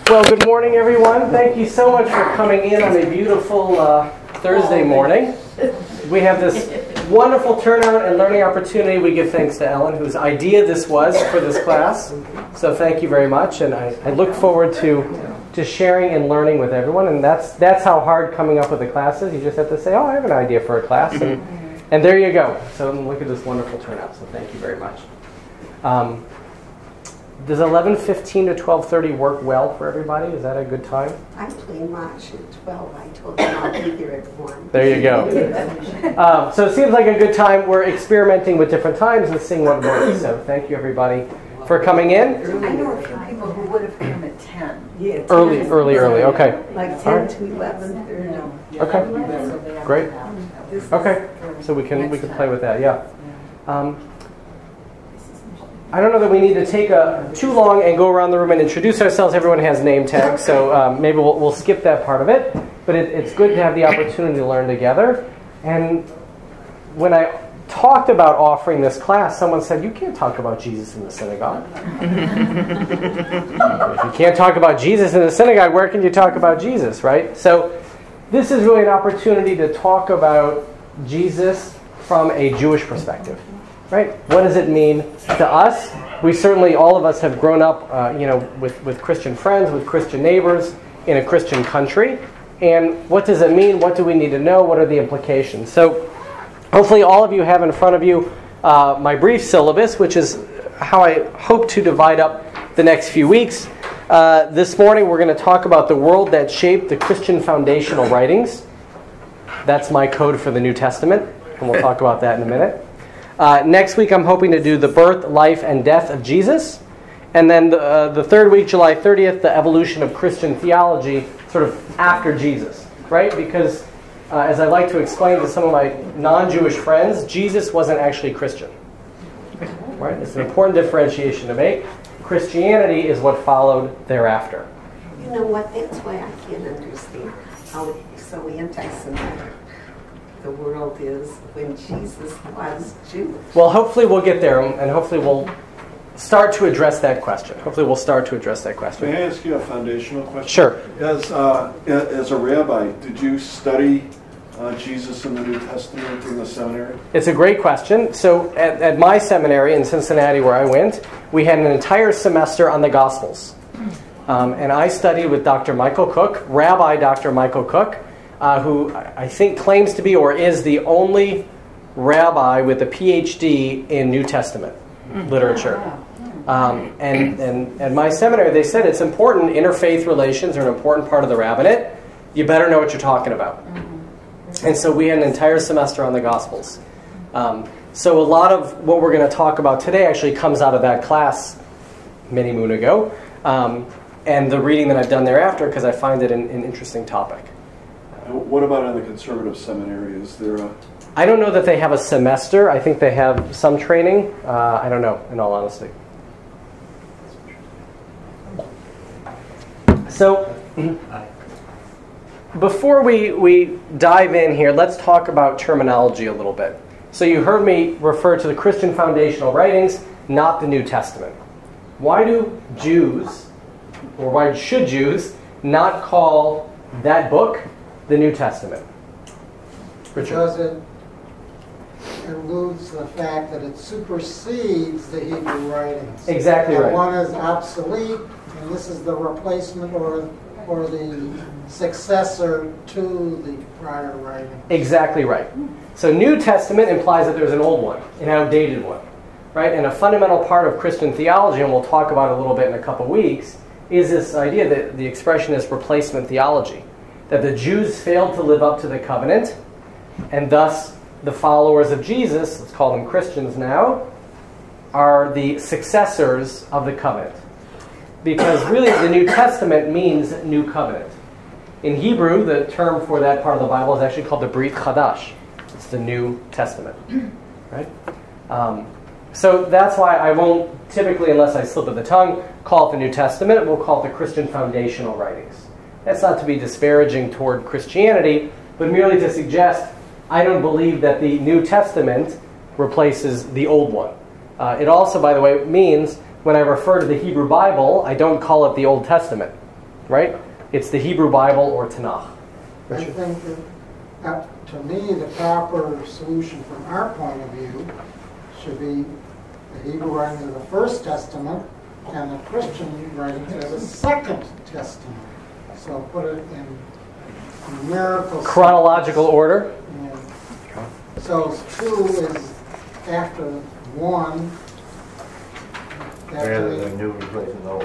Well, good morning, everyone. Thank you so much for coming in on a beautiful Thursday morning. We have this wonderful turnout and learning opportunity. We give thanks to Ellen, whose idea this was for this class. So thank you very much, and I look forward to sharing and learning with everyone. And that's how hard coming up with a class is. You just have to say, oh, I have an idea for a class, and there you go. So look at this wonderful turnout. So thank you very much. Does 11:15 to 12:30 work well for everybody? Is that a good time? I play March at 12. I told them I'll be there at 1. There you go. So it seems like a good time. We're experimenting with different times and seeing what works. So thank you, everybody, for coming in. I know a few people who would have come at 10. Yeah, 10. Early. Okay. Like 10 to 11:30. Okay. Great. Okay. So we can play with that. Yeah. I don't know that we need to take too long and go around the room and introduce ourselves. Everyone has name tags, so maybe we'll skip that part of it. But it's good to have the opportunity to learn together. And when I talked about offering this class, someone said, you can't talk about Jesus in the synagogue. If you can't talk about Jesus in the synagogue, where can you talk about Jesus, right? So this is really an opportunity to talk about Jesus from a Jewish perspective. Right? What does it mean to us? We certainly, all of us have grown up, with Christian friends, with Christian neighbors, in a Christian country. And what does it mean? What do we need to know? What are the implications? So hopefully all of you have in front of you my brief syllabus, which is how I hope to divide up the next few weeks. This morning we're going to talk about the world that shaped the Christian foundational writings. That's my code for the New Testament, and we'll talk about that in a minute. Next week, I'm hoping to do the birth, life, and death of Jesus. And then the third week, July 30th, the evolution of Christian theology, sort of after Jesus, right? Because as I like to explain to some of my non-Jewish friends, Jesus wasn't actually Christian, right? It's an important differentiation to make. Christianity is what followed thereafter. You know what? That's why I can't understand how it's so anti-Semitic the world is when Jesus was Jewish. Well, hopefully we'll get there, and hopefully we'll start to address that question. May I ask you a foundational question? Sure. As a rabbi, did you study Jesus in the New Testament in the seminary? It's a great question. So at my seminary in Cincinnati where I went, we had an entire semester on the Gospels. And I studied with Dr. Michael Cook, Rabbi Dr. Michael Cook, who I think claims to be or is the only rabbi with a PhD in New Testament literature. And at my seminary, they said it's important. Interfaith relations are an important part of the rabbinate. You better know what you're talking about. And so we had an entire semester on the Gospels. So a lot of what we're going to talk about today actually comes out of that class many moon ago. And the reading that I've done thereafter, because I find it an interesting topic. What about in the conservative seminary? Is there a... I don't know that they have a semester. I think they have some training. I don't know, in all honesty. So, before we dive in here, let's talk about terminology a little bit. So you heard me refer to the Christian foundational writings, not the New Testament. Why do Jews, or why should Jews, not call that book the New Testament? Richard. Because it alludes to the fact that it supersedes the Hebrew writings. Exactly right. One is obsolete, and this is the replacement or the successor to the prior writing. Exactly right. So New Testament implies that there's an old one, an outdated one, right? And a fundamental part of Christian theology, and we'll talk about it a little bit in a couple weeks, is this idea that the expression is replacement theology. That the Jews failed to live up to the covenant, and thus the followers of Jesus, let's call them Christians now, are the successors of the covenant. Because really the New Testament means new covenant. In Hebrew, the term for that part of the Bible is actually called the Brit Chadash. It's the New Testament, right? So that's why I won't typically, unless I slip of the tongue, call it the New Testament. We'll call it the Christian foundational writings. That's not to be disparaging toward Christianity, but merely to suggest I don't believe that the New Testament replaces the old one. It also, by the way, means when I refer to the Hebrew Bible, I don't call it the Old Testament. right? It's the Hebrew Bible or Tanakh. I think that, to me, the proper solution from our point of view should be the Hebrew writing of the First Testament and the Christian writing of the Second Testament. So put it in numerical Chronological order. Yeah. So 2 is after 1. Rather than new replacing old.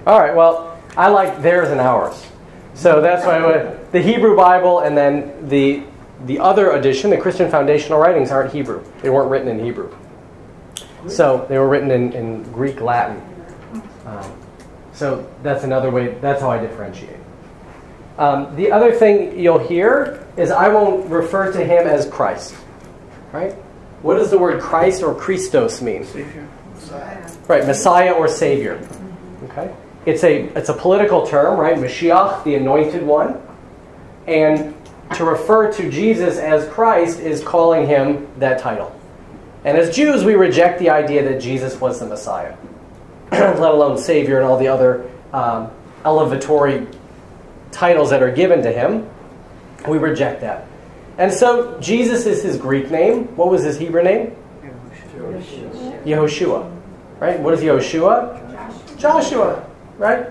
All right, well, I like theirs and ours. So that's why the Hebrew Bible and then the other edition, the Christian foundational writings, aren't Hebrew. They weren't written in Hebrew. So they were written in Greek Latin. So that's another way, that's how I differentiate. The other thing you'll hear is I won't refer to him as Christ. Right? What does the word Christ or Christos mean? Savior. Right, Messiah or Savior. Okay? It's a political term, right? Mashiach, the anointed one. And to refer to Jesus as Christ is calling him that title. And as Jews, we reject the idea that Jesus was the Messiah, let alone Savior and all the other elevatory titles that are given to him. We reject that. And so Jesus is his Greek name. What was his Hebrew name? Yehoshua. Right? What is Yehoshua? Joshua. Right?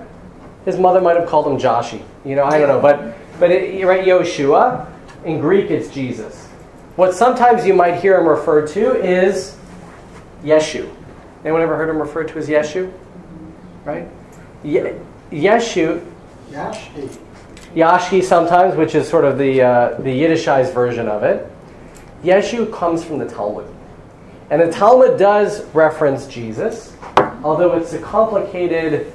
His mother might have called him Joshi. I don't know. But right, Yehoshua. In Greek, it's Jesus. What sometimes you might hear him referred to is Yeshu. Anyone ever heard him referred to as Yeshu? Right? Yeshu. Yashki sometimes, which is sort of the Yiddishized version of it. Yeshu comes from the Talmud. And the Talmud does reference Jesus, although it's a complicated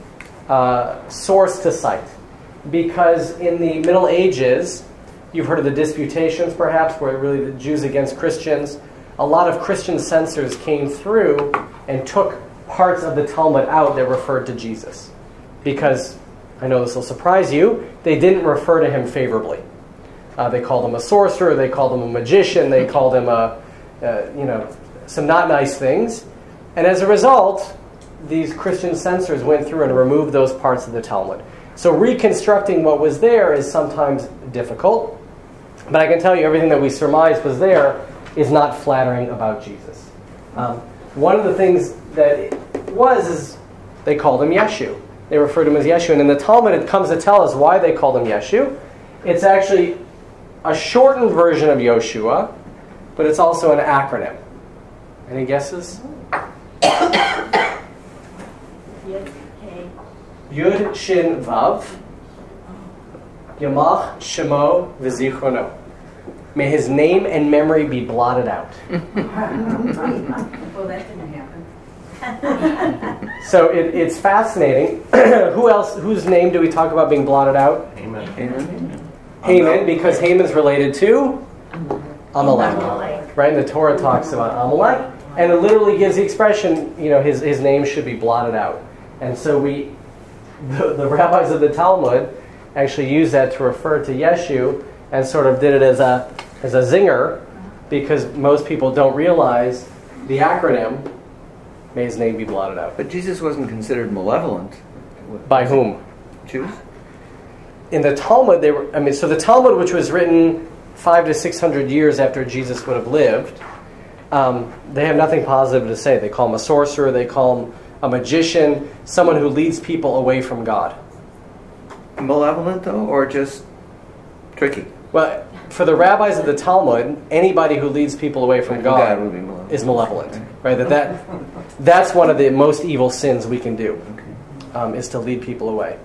source to cite. Because in the Middle Ages, you've heard of the disputations perhaps, where really the Jews against Christians, a lot of Christian censors came through and took parts of the Talmud out that referred to Jesus. Because, I know this will surprise you, they didn't refer to him favorably. They called him a sorcerer, they called him a magician, they called him some not nice things. And as a result, these Christian censors went through and removed those parts of the Talmud. So reconstructing what was there is sometimes difficult. But I can tell you everything that we surmised was there is not flattering about Jesus. One of the things that it was is they called him Yeshu. They referred to him as Yeshu. And in the Talmud it comes to tell us why they called him Yeshu. It's actually a shortened version of Yoshua, but it's also an acronym. Any guesses? Yud, Shin, Vav. Yamach, Shemo, V'zichrono. May his name and memory be blotted out. Well, that didn't happen. So it's fascinating. Who else? Whose name do we talk about being blotted out? Haman. Haman, because Haman's related to Amalek. Right? And the Torah talks about Amalek. And it literally gives the expression, his name should be blotted out. And so the rabbis of the Talmud actually use that to refer to Yeshu and sort of did it as a zinger, because most people don't realize the acronym, may his name be blotted out. But Jesus wasn't considered malevolent. By whom? Jews? In the Talmud, so the Talmud, which was written 500 to 600 years after Jesus would have lived, they have nothing positive to say. They call him a sorcerer, they call him a magician, someone who leads people away from God. Malevolent, though, or just tricky? Well, for the rabbis of the Talmud, anybody who leads people away from God would be malevolent. is malevolent. Right? That's one of the most evil sins we can do, is to lead people away.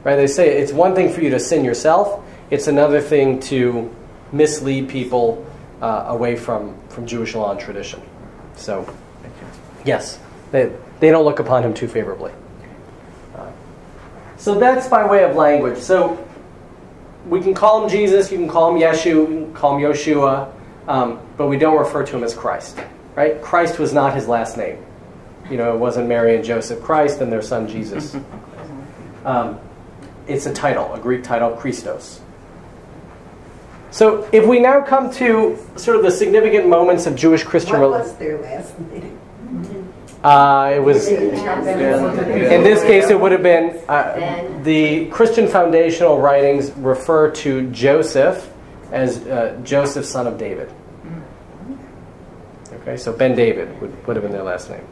Right? They say it's one thing for you to sin yourself, it's another thing to mislead people away from Jewish law and tradition. So, yes, they don't look upon him too favorably. So that's by way of language. So we can call him Jesus, you can call him Yeshu, you can call him Yoshua, but we don't refer to him as Christ. Right? Christ was not his last name. It wasn't Mary and Joseph Christ and their son Jesus. It's a title, a Greek title, Christos. So if we now come to sort of the significant moments of Jewish Christian What was their last name? It was, in this case, it would have been, the Christian foundational writings refer to Joseph as Joseph, son of David. Okay, so Ben David would have been their last name.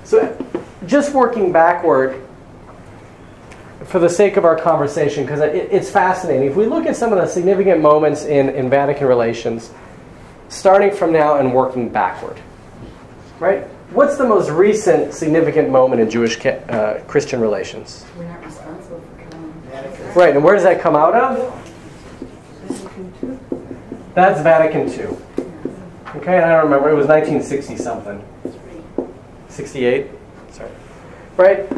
So just working backward, for the sake of our conversation, because it's fascinating. If we look at some of the significant moments in Vatican relations, starting from now and working backward, right? What's the most recent significant moment in Jewish Christian relations? We're not responsible for killing them. Right, and where does that come out of? That's Vatican II. Okay, and I don't remember, it was 1960 something. 68? Sorry. Right?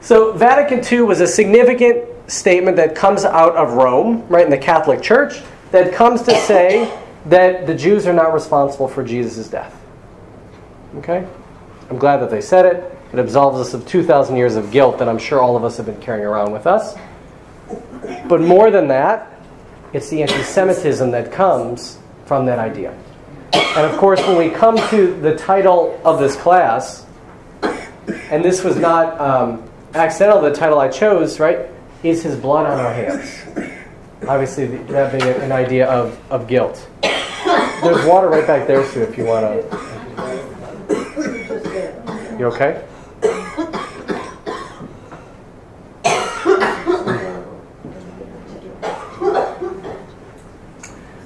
So Vatican II was a significant statement that comes out of Rome, right, in the Catholic Church, that comes to say that the Jews are not responsible for Jesus' death. Okay? I'm glad that they said it. It absolves us of 2,000 years of guilt that I'm sure all of us have been carrying around with us. But more than that, it's the anti-Semitism that comes from that idea. And of course, when we come to the title of this class, and this was not accidental, the title I chose, right, is His Blood on Our Hands. Obviously, that being an idea of guilt. There's water right back there, Sue, if you want to. You okay?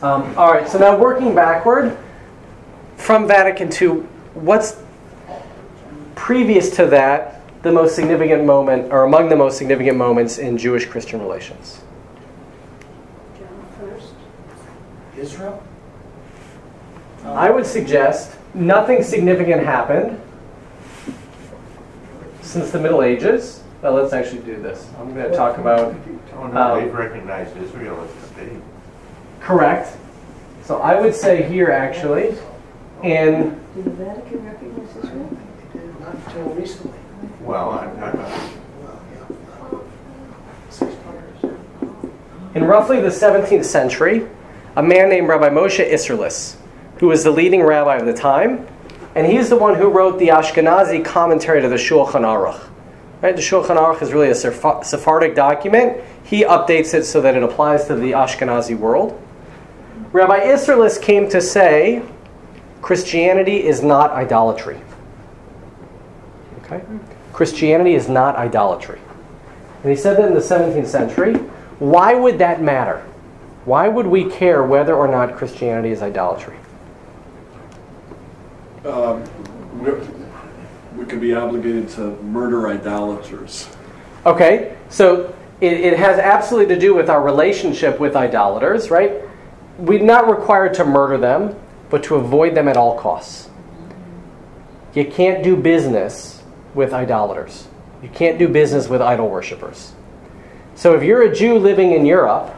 All right, so now working backward from Vatican II, what's previous to that the most significant moment, or among the most significant moments in Jewish-Christian relations? Israel? I would suggest nothing significant happened since the Middle Ages. Now let's actually do this. I'm going to talk about... Oh no, they've recognized Israel as a state. Correct. So I would say here, actually, in... Did the Vatican recognize Israel? Not until recently. Well, I'm In roughly the 17th century, a man named Rabbi Moshe Isserles, who was the leading rabbi of the time, and he's the one who wrote the Ashkenazi commentary to the Shulchan Aruch. Right? The Shulchan Aruch is really a Sephardic document. He updates it so that it applies to the Ashkenazi world. Rabbi Isserles came to say, Christianity is not idolatry. Okay? Christianity is not idolatry. And he said that in the 17th century. Why would that matter? Why would we care whether or not Christianity is idolatry? We could be obligated to murder idolaters. Okay, so it has absolutely to do with our relationship with idolaters, right? We're not required to murder them, but to avoid them at all costs. You can't do business with idolaters. You can't do business with idol worshippers. So if you're a Jew living in Europe,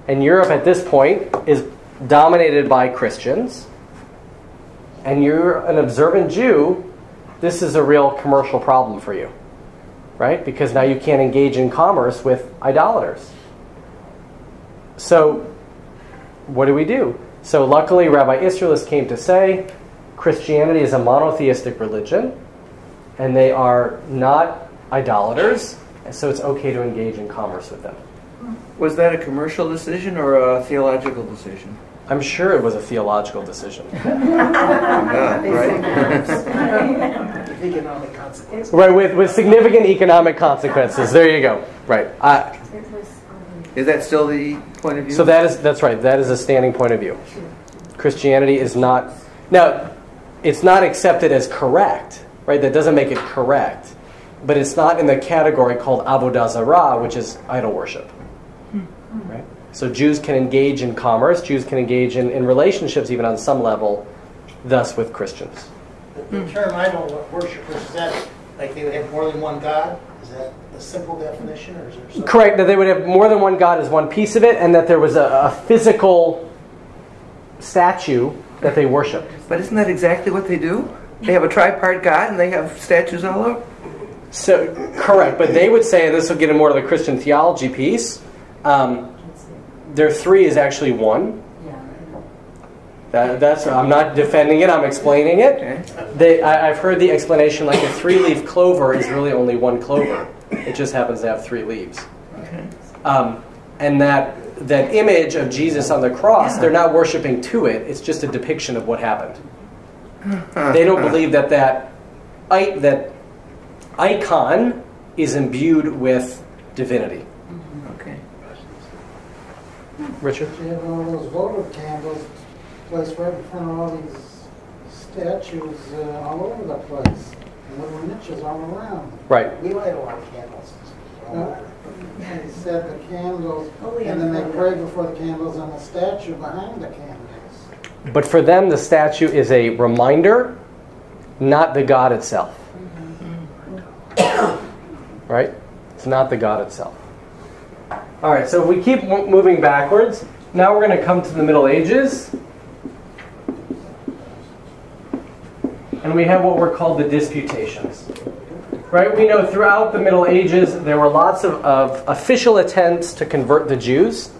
and Europe at this point is dominated by Christians, and you're an observant Jew, this is a real commercial problem for you, right? Because now you can't engage in commerce with idolaters. So what do? So luckily Rabbi Isserles came to say Christianity is a monotheistic religion, and they are not idolaters, and so it's okay to engage in commerce with them. Was that a commercial decision or a theological decision? I'm sure it was a theological decision. Right? Economic consequences. Right, with significant economic consequences. There you go. Right. Is that still the point of view? So that's right. That is a standing point of view. Christianity is not... Now, it's not accepted as correct, right? That doesn't make it correct. But it's not in the category called Avodah Zarah, which is idol worship. Right? So Jews can engage in commerce. Jews can engage in relationships even on some level, thus with Christians. The term idol worshippers, is that like they would have more than one god? Is that a simple definition, or is there something? Correct, that they would have more than one god as one piece of it, and that there was a physical statue that they worshipped. But isn't that exactly what they do? They have a tripart god and they have statues all over? So, correct, but they would say, and this will get in more to the Christian theology piece, their three is actually one. I'm not defending it, I'm explaining it. Okay. I've heard the explanation like a 3-leaf clover is really only one clover. It just happens to have 3 leaves. Okay. And that image of Jesus on the cross, they're not worshiping to it. It's just a depiction of what happened. They don't believe that icon is imbued with divinity. Okay. Richard? You have all those votive candles placed right in front of all these statues all over the place, and little niches all around. Right. We light a lot of candles. They set the candles, Only and then they in pray before the candles and the statue behind the candles. But for them, the statue is a reminder, not the God itself. Right? It's not the God itself. All right, so if we keep moving backwards, now we're going to come to the Middle Ages. And we have what were called the disputations. Right? We know throughout the Middle Ages there were lots of official attempts to convert the Jews.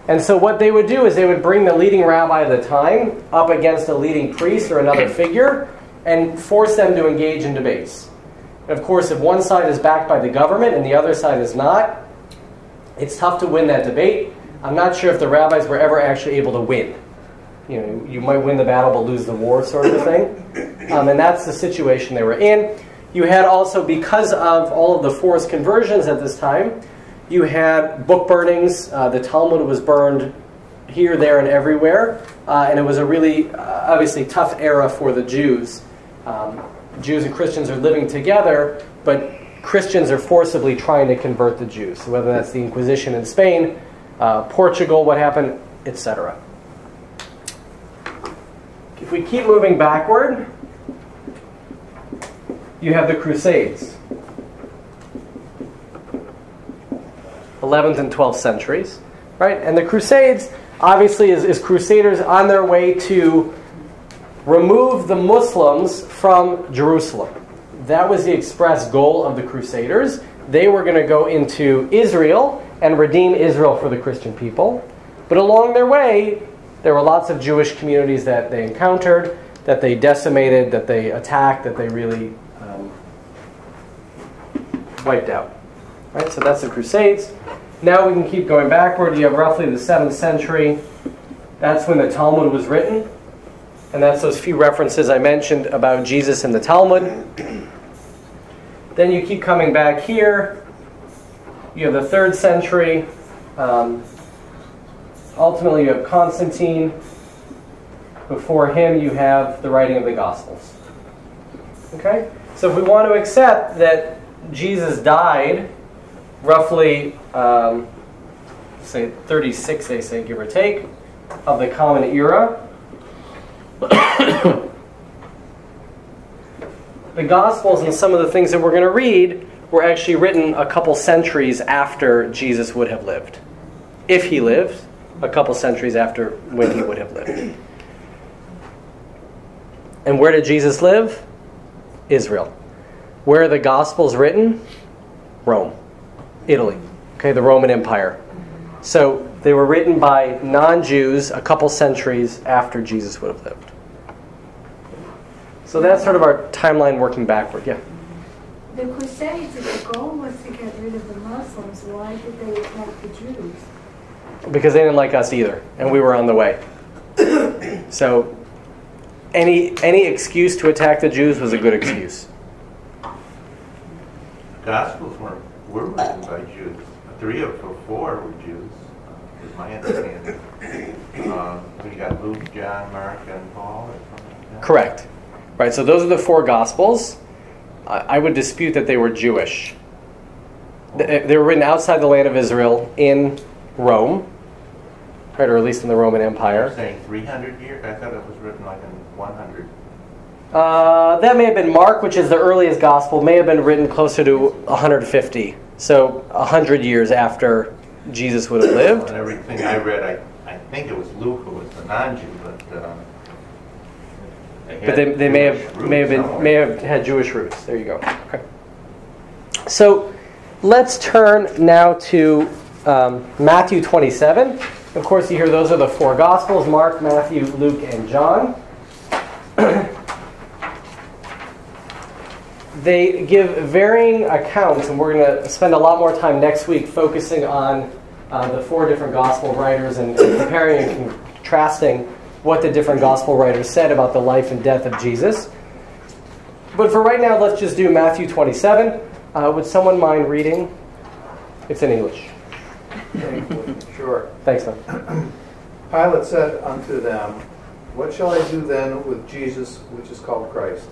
And so what they would do is they would bring the leading rabbi of the time up against a leading priest or another figure and force them to engage in debates. And of course, if one side is backed by the government and the other side is not, it's tough to win that debate. I'm not sure if the rabbis were ever actually able to win. You know, you might win the battle but lose the war, sort of a thing. And that's the situation they were in. You had also, because of all of the forced conversions at this time, you had book burnings. The Talmud was burned here, there, and everywhere. And it was a really, obviously, tough era for the Jews. Jews and Christians are living together, but Christians are forcibly trying to convert the Jews. So whether that's the Inquisition in Spain, Portugal, what happened, etc. If we keep moving backward, you have the Crusades. 11th and 12th centuries, right? And the Crusades, obviously, is crusaders on their way to remove the Muslims from Jerusalem. That was the express goal of the Crusaders. They were going to go into Israel and redeem Israel for the Christian people. But along their way, there were lots of Jewish communities that they encountered, that they decimated, that they attacked, that they really wiped out. Right? So that's the Crusades. Now we can keep going backward. You have roughly the 7th century. That's when the Talmud was written. And that's those few references I mentioned about Jesus in the Talmud. Then you keep coming back here. You have the 3rd century. Ultimately, you have Constantine. Before him, you have the writing of the Gospels. Okay? So if we want to accept that Jesus died roughly, say 36, they say, give or take, of the Common Era, the Gospels and some of the things that we're going to read were actually written a couple centuries after Jesus would have lived. If he lived, a couple centuries after when he would have lived. And where did Jesus live? Israel. Where are the Gospels written? Rome. Italy. Okay, the Roman Empire. So they were written by non-Jews a couple centuries after Jesus would have lived. So that's sort of our timeline working backward. Yeah? The Crusades, if the goal was to get rid of the Muslims, why did they attack the Jews? Because they didn't like us either, and we were on the way. So any excuse to attack the Jews was a good excuse. Gospels were written by Jews. 3 of the 4 were Jews, is my understanding. We got Luke, John, Mark, and Paul. Or something like that. Correct. Right, so those are the 4 Gospels. I would dispute that they were Jewish. They were written outside the land of Israel in Rome, right, or at least in the Roman Empire. You're saying 300 years? I thought it was written like in 100. That may have been Mark, which is the earliest Gospel, may have been written closer to 150. So 100 years after Jesus would have lived. And everything I read, I think it was Luke who was the non-Jew, but they may have had Jewish roots. There you go. Okay. So let's turn now to Matthew 27. of course, you hear those are the four Gospels: Mark, Matthew, Luke, and John. They give varying accounts, and we're going to spend a lot more time next week focusing on the four different Gospel writers and comparing and contrasting what the different Gospel writers said about the life and death of Jesus. But for right now, let's just do Matthew 27. Would someone mind reading? It's in English. Sure. Thanks, man. Pilate said unto them, What shall I do then with Jesus, which is called Christ?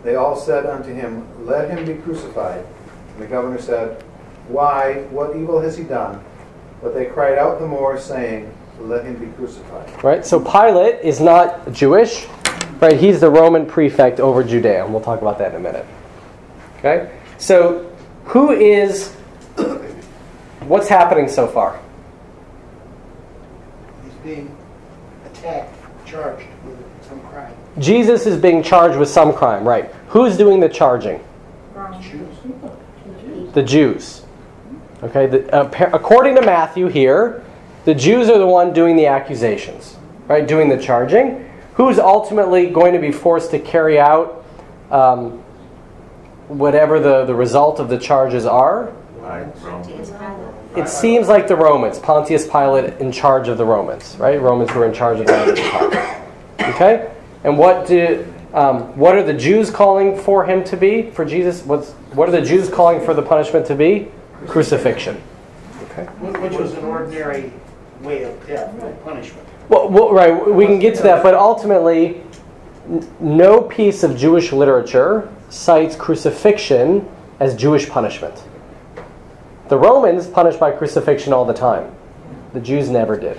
They all said unto him, Let him be crucified. And the governor said, Why, what evil has he done? But they cried out the more, saying, Let him be crucified. Right. So Pilate is not Jewish, right? He's the Roman prefect over Judea, and we'll talk about that in a minute. Okay. So who is? What's happening so far? He's being attacked, charged with some crime. Jesus is being charged with some crime, right? Who's doing the charging? The Jews. Okay. According to Matthew here, the Jews are the one doing the accusations, right? Doing the charging. Who's ultimately going to be forced to carry out whatever the result of the charges are? It seems like the Romans. Pontius Pilate in charge of the Romans, right? Romans who are in charge of the Okay? And what are the Jews calling for him to be? For Jesus? What are the Jews calling for the punishment to be? Crucifixion. Okay. Which was an ordinary way of death, punishment. Well, right, we can get to that, but ultimately, no piece of Jewish literature cites crucifixion as Jewish punishment. The Romans punished by crucifixion all the time. The Jews never did.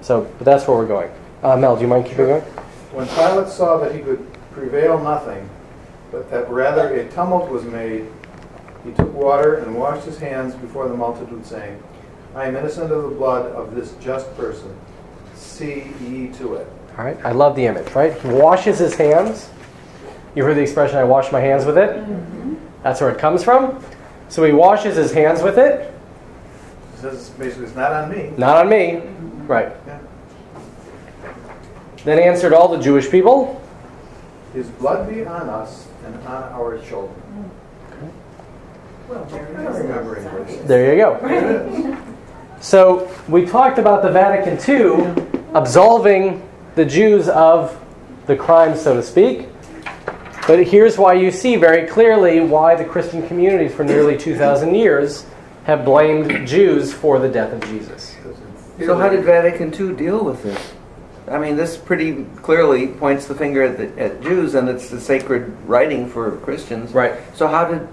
But that's where we're going. Mel, do you mind keeping going? When Pilate saw that he could prevail nothing, but that rather a tumult was made, he took water and washed his hands before the multitude, saying, I am innocent of the blood of this just person. See ye to it. All right, I love the image, right? He washes his hands. You heard the expression, I wash my hands with it? Mm-hmm. That's where it comes from. So he washes his hands with it. He says basically, it's not on me. Not on me. Right. Yeah. Then answered all the Jewish people. His blood be on us and on our children. Well, I don't remember English. There you go. So we talked about the Vatican II absolving the Jews of the crime, so to speak. But here's why you see very clearly why the Christian communities for nearly 2,000 years have blamed Jews for the death of Jesus. So how did Vatican II deal with this? I mean, this pretty clearly points the finger at Jews, and it's the sacred writing for Christians. Right. So how did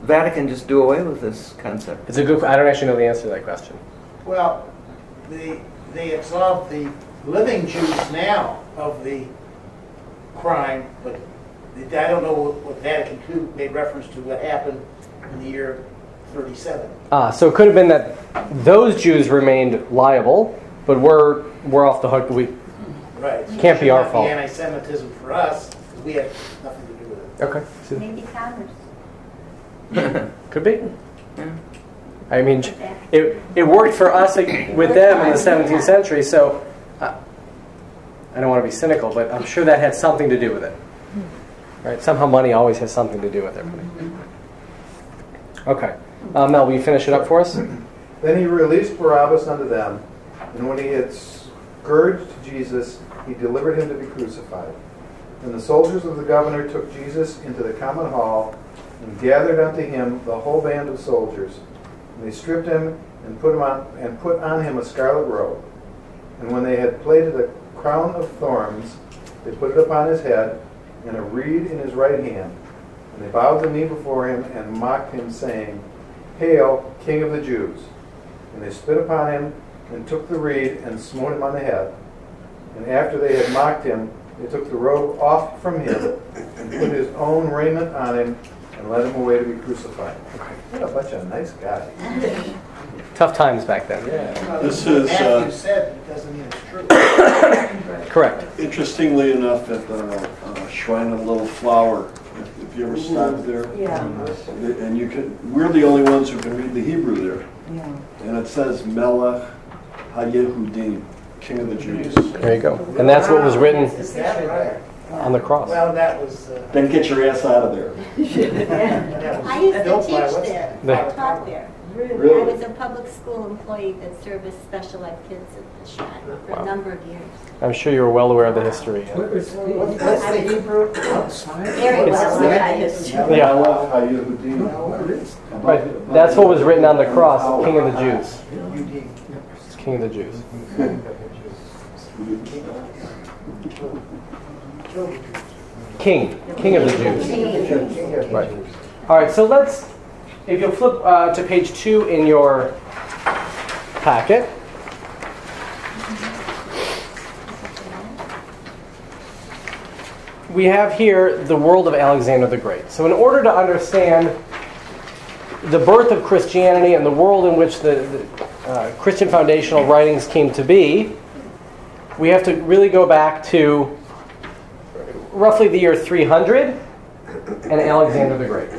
Vatican just do away with this concept? It's a good. I don't actually know the answer to that question. Well, they absolve the living Jews now of the crime, but I don't know what Vatican II made reference to what happened in the year 37. So it could have been that those Jews remained liable, but we're off the hook. We Right. So can't be our it should not fault. be anti-Semitism for us because we had nothing to do with it. Okay. Maybe commerce. Could be. I mean, it worked for us with them in the 17th century, so I don't want to be cynical, but I'm sure that had something to do with it. Right? Somehow money always has something to do with it. Okay. Mel, will you finish it up for us? Then he released Barabbas unto them, and when he had scourged Jesus, he delivered him to be crucified. And the soldiers of the governor took Jesus into the common hall, and gathered unto him the whole band of soldiers. And they stripped him and put on him a scarlet robe. And when they had plaited a crown of thorns, they put it upon his head, and a reed in his right hand. And they bowed the knee before him and mocked him, saying, Hail, King of the Jews! And they spit upon him, and took the reed, and smote him on the head. And after they had mocked him, they took the robe off from him, and put his own raiment on him, and led him away to be crucified. What a bunch of nice guys. Tough times back then. Yeah. This is Matthew said it doesn't mean it's true. Correct. interestingly enough at the Shrine of the Little Flower. If you ever stopped there, and we're the only ones who can read the Hebrew there. Yeah. And it says Melech HaYehudim, King of the Jews. There you go. And that's what was written Is that right? on the cross. Well, that was. Then get your ass out of there. That was I used to built by teach what's- there, There. I taught there. I Really? was a public school employee that serviced special ed kids at the shack for Wow. a number of years. I'm sure you were well aware of the history. What's the Hebrew outside? Very well aware of history. Yeah. HaYehudim. Right. That's what was written on the cross, King of the Jews. It's King of the Jews. King of the Jews. Right. All right, so let's, if you'll flip to page 2 in your packet. We have here the world of Alexander the Great. So in order to understand the birth of Christianity and the world in which the Christian foundational writings came to be, we have to really go back to roughly the year 300 and Alexander the Great.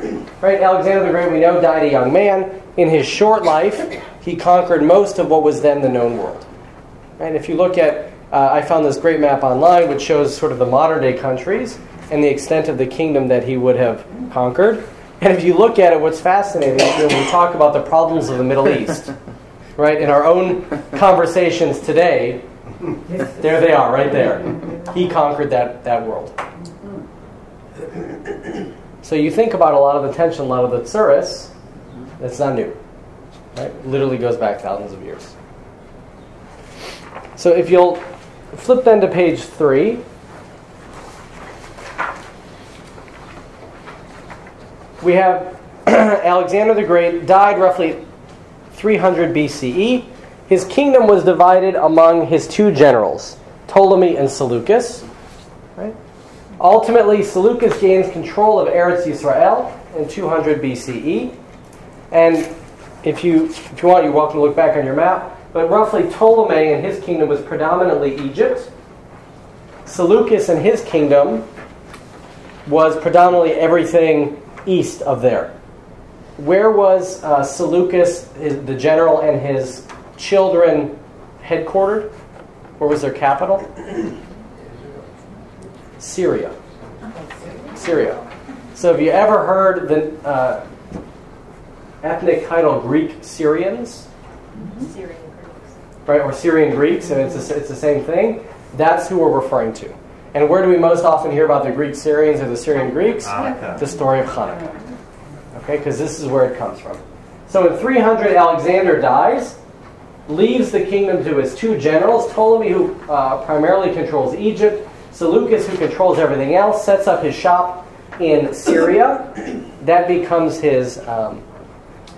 Right? Alexander the Great, we know, died a young man. In his short life, he conquered most of what was then the known world. And if you look at, I found this great map online which shows sort of the modern day countries and the extent of the kingdom that he would have conquered. And if you look at it, what's fascinating is when we talk about the problems of the Middle East, right? In our own conversations today, there they are, right there. He conquered that world. So you think about a lot of the tension, a lot of the tsuris, that's not new. Right? Literally goes back thousands of years. So if you'll flip then to page 3. We have Alexander the Great died roughly 300 BCE. His kingdom was divided among his two generals, Ptolemy and Seleucus. Right? Ultimately, Seleucus gains control of Eretz Yisrael in 200 BCE. And if you want, you're welcome to look back on your map. But roughly Ptolemy and his kingdom was predominantly Egypt. Seleucus and his kingdom was predominantly everything east of there. Where was Seleucus, the general, and his children headquartered? Where was their capital? Syria. Syria. So have you ever heard the ethnic title Greek Syrians? Syrian Greeks. Right, or Syrian Greeks, and it's the same thing. That's who we're referring to. And where do we most often hear about the Greek Syrians or the Syrian Greeks? Hanukkah. The story of Hanukkah. Okay, because this is where it comes from. So in 300, Alexander dies, leaves the kingdom to his two generals, Ptolemy, who primarily controls Egypt, Seleucus, who controls everything else, sets up his shop in Syria. That becomes his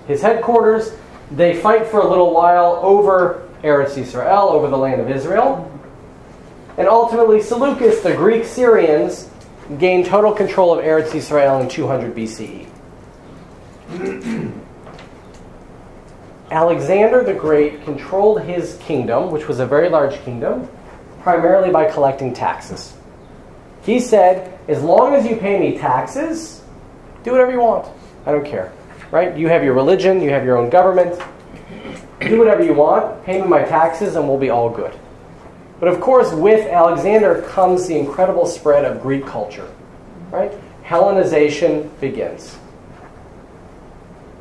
headquarters. They fight for a little while over Eretz Yisrael, over the land of Israel. And ultimately, Seleucus, the Greek Syrians, gained total control of Eretz Yisrael in 200 BCE. Alexander the Great controlled his kingdom, which was a very large kingdom, primarily by collecting taxes. He said, as long as you pay me taxes, do whatever you want. I don't care. Right? You have your religion, you have your own government. Do whatever you want, pay me my taxes, and we'll be all good. But of course, with Alexander comes the incredible spread of Greek culture. Right? Hellenization begins.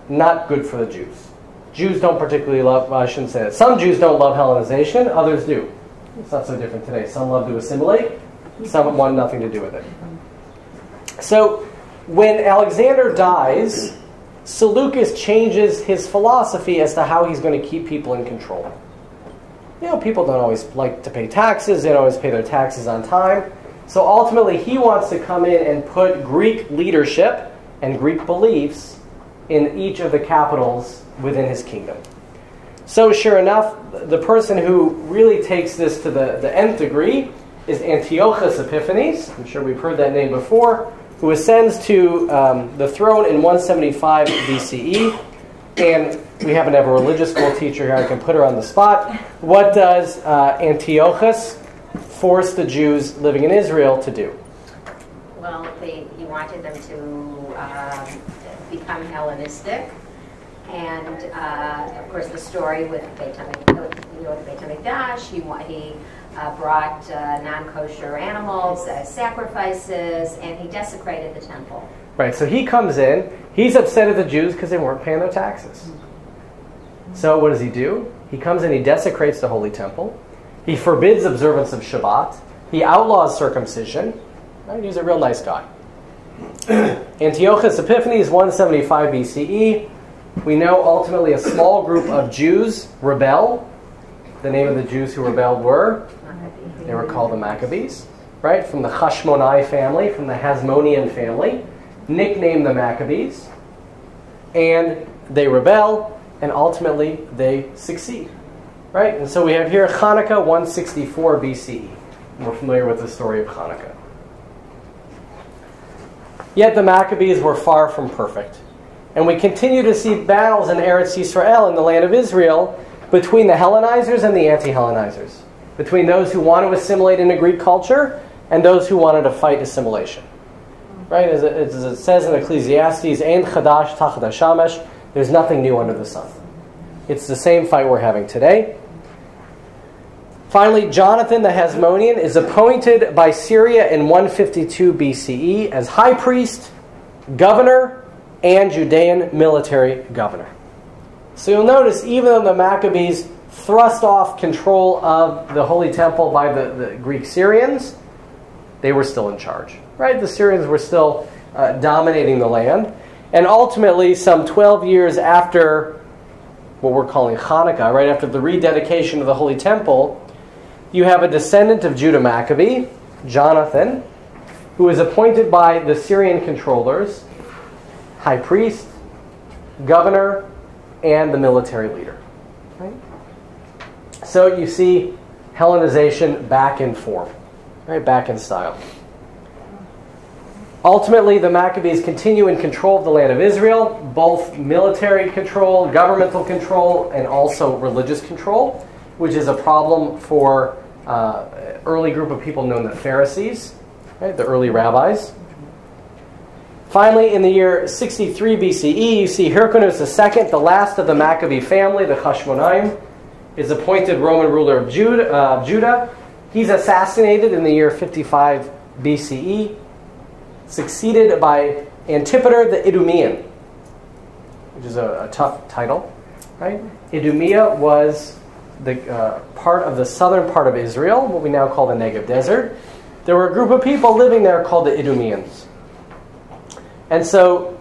Not good for the Jews. Jews don't particularly love, well, I shouldn't say that. Some Jews don't love Hellenization, others do. It's not so different today. Some love to assimilate, some want nothing to do with it. So, when Alexander dies, Seleucus changes his philosophy as to how he's going to keep people in control. You know, people don't always like to pay taxes, they don't always pay their taxes on time. So ultimately, he wants to come in and put Greek leadership and Greek beliefs in each of the capitals within his kingdom. So sure enough, the person who really takes this to the nth degree is Antiochus Epiphanes. I'm sure we've heard that name before, who ascends to the throne in 175 BCE. And we happen to have a religious school teacher here. I can put her on the spot. What does Antiochus force the Jews living in Israel to do? Well, he wanted them to become Hellenistic, And of course, the story with Beit HaMikdash, he brought non-kosher animals as sacrifices, and he desecrated the temple. Right, so he comes in, he's upset at the Jews because they weren't paying their taxes. So what does he do? He comes in, he desecrates the holy temple, he forbids observance of Shabbat, he outlaws circumcision. Right? He's a real nice guy. Antiochus Epiphanes, 175 BCE. We know ultimately a small group of Jews rebel. The name of the Jews who rebelled were? They were called the Maccabees. Right? From the Hashmonai family, from the Hasmonean family. Nicknamed the Maccabees. And they rebel, and ultimately they succeed. Right? And so we have here Hanukkah, 164 BCE. We're familiar with the story of Hanukkah. Yet the Maccabees were far from perfect. And we continue to see battles in Eretz Yisrael, in the land of Israel, between the Hellenizers and the anti-Hellenizers. Between those who want to assimilate into Greek culture and those who wanted to fight assimilation. Right? As it says in Ecclesiastes, Ein chadash tachat hashamesh, there's nothing new under the sun. It's the same fight we're having today. Finally, Jonathan the Hasmonean is appointed by Syria in 152 BCE as high priest, governor, and Judean military governor. So you'll notice, even though the Maccabees thrust off control of the Holy Temple by the Greek Syrians, they were still in charge. Right? The Syrians were still dominating the land. And ultimately, some 12 years after what we're calling Hanukkah, right after the rededication of the Holy Temple, you have a descendant of Judah Maccabee, Jonathan, who is appointed by the Syrian controllers, high priest, governor, and the military leader. Right? So you see Hellenization back in form, right? Back in style. Ultimately, the Maccabees continue in control of the land of Israel, both military control, governmental control, and also religious control, which is a problem for early group of people known as the Pharisees, right? The early rabbis. Finally, in the year 63 BCE, you see Hyrcanus II, the last of the Maccabee family, the Hashmonaim, is appointed Roman ruler of Judah. He's assassinated in the year 55 BCE, succeeded by Antipater the Idumean, which is a tough title. Right? Idumea was the part of the southern part of Israel, what we now call the Negev Desert. There were a group of people living there called the Idumeans. And so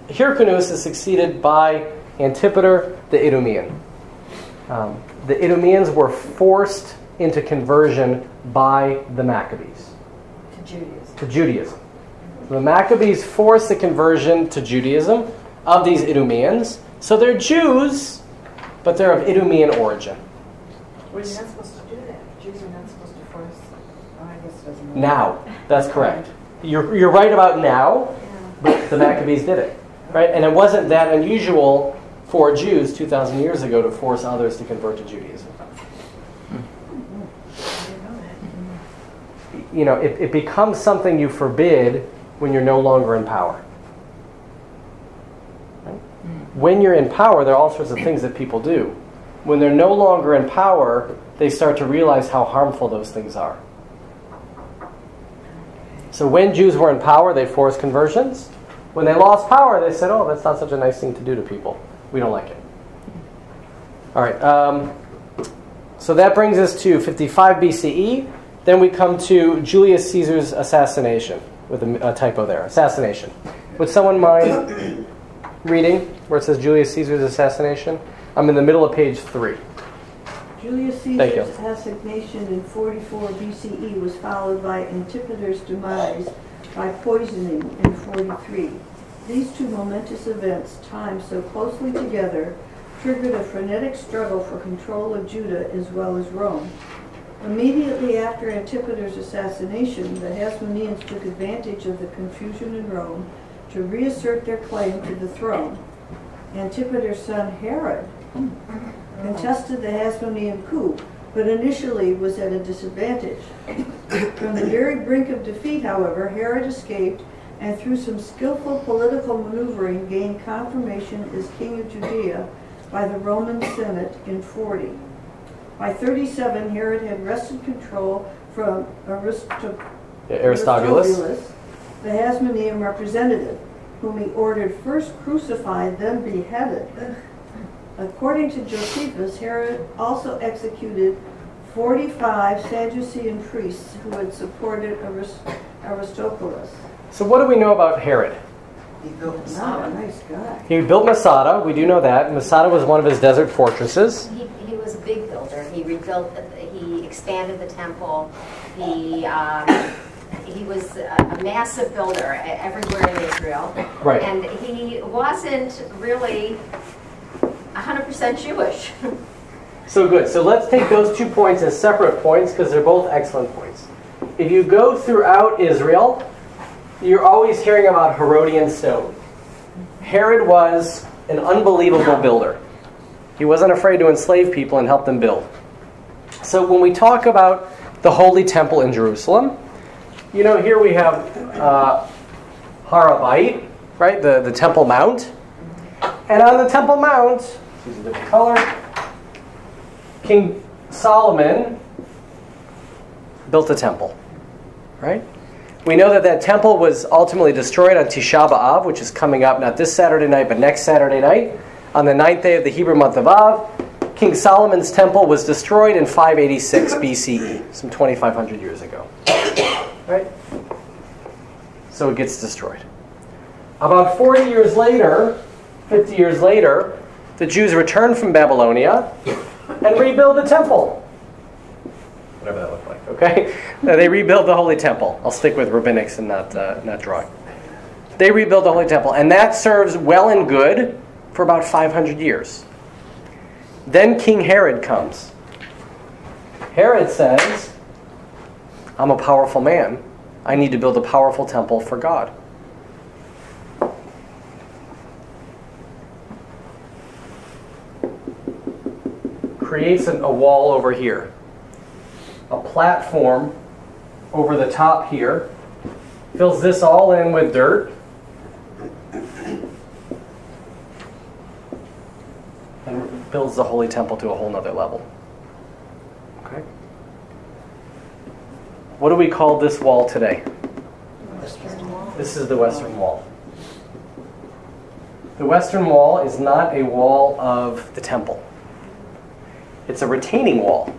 Hyrcanus is succeeded by Antipater the Idumean. The Idumeans were forced into conversion by the Maccabees. To Judaism. So the Maccabees forced the conversion to Judaism of these Idumeans. So they're Jews, but they're of Idumean origin. Well, you're not supposed to do that. Jews are not supposed to force. Oh, I guess it doesn't matter. Now, that's correct. You're right about now, but the Maccabees did it, right? And it wasn't that unusual for Jews 2,000 years ago to force others to convert to Judaism. You know, it becomes something you forbid when you're no longer in power. Right? When you're in power, there are all sorts of things that people do. When they're no longer in power, they start to realize how harmful those things are. So when Jews were in power, they forced conversions. When they lost power, they said, oh, that's not such a nice thing to do to people. We don't like it. All right. So that brings us to 55 BCE. Then we come to Julius Caesar's assassination, with a typo there. Assassination. Would someone mind reading where it says Julius Caesar's assassination? I'm in the middle of page 3. Julius Caesar's assassination in 44 BCE was followed by Antipater's demise by poisoning in 43. These two momentous events, timed so closely together, triggered a frenetic struggle for control of Judah as well as Rome. Immediately after Antipater's assassination, the Hasmoneans took advantage of the confusion in Rome to reassert their claim to the throne. Antipater's son Herod contested the Hasmonean coup, but initially was at a disadvantage. From the very brink of defeat, however, Herod escaped and through some skillful political maneuvering gained confirmation as king of Judea by the Roman Senate in 40. By 37, Herod had wrested control from Aristobulus, the Hasmonean representative, whom he ordered first crucified, then beheaded. According to Josephus, Herod also executed 45 Sadducean priests who had supported Aristobulus. So what do we know about Herod? He built Wow, nice guy. He built Masada. We do know that. Masada was one of his desert fortresses. He was a big builder. He rebuilt. He expanded the temple. He was a massive builder everywhere in Israel. Right. And he wasn't really 100% Jewish. So good. So let's take those 2 points as separate points because they're both excellent points. If you go throughout Israel, you're always hearing about Herodian stone. Herod was an unbelievable builder. He wasn't afraid to enslave people and help them build. So when we talk about the Holy Temple in Jerusalem, you know, here we have Rabbi, right, the Temple Mount. And on the Temple Mount, use a different color, King Solomon built a temple, right? We know that that temple was ultimately destroyed on Tisha B'Av, which is coming up not this Saturday night, but next Saturday night. On the 9th day of the Hebrew month of Av, King Solomon's temple was destroyed in 586 BCE, some 2,500 years ago. Right? So it gets destroyed. About 40 years later, 50 years later, the Jews return from Babylonia and rebuild the temple. Whatever that looked like, okay? They rebuild the Holy Temple. I'll stick with rabbinics and not drawing. They rebuild the Holy Temple, and that serves well and good for about 500 years. Then King Herod comes. Herod says, I'm a powerful man. I need to build a powerful temple for God. Creates a wall over here. A platform over the top here. Fills this all in with dirt. And builds the Holy Temple to a whole nother level. Okay? What do we call this wall today? This is the Western Wall. The Western Wall is not a wall of the temple. It's a retaining wall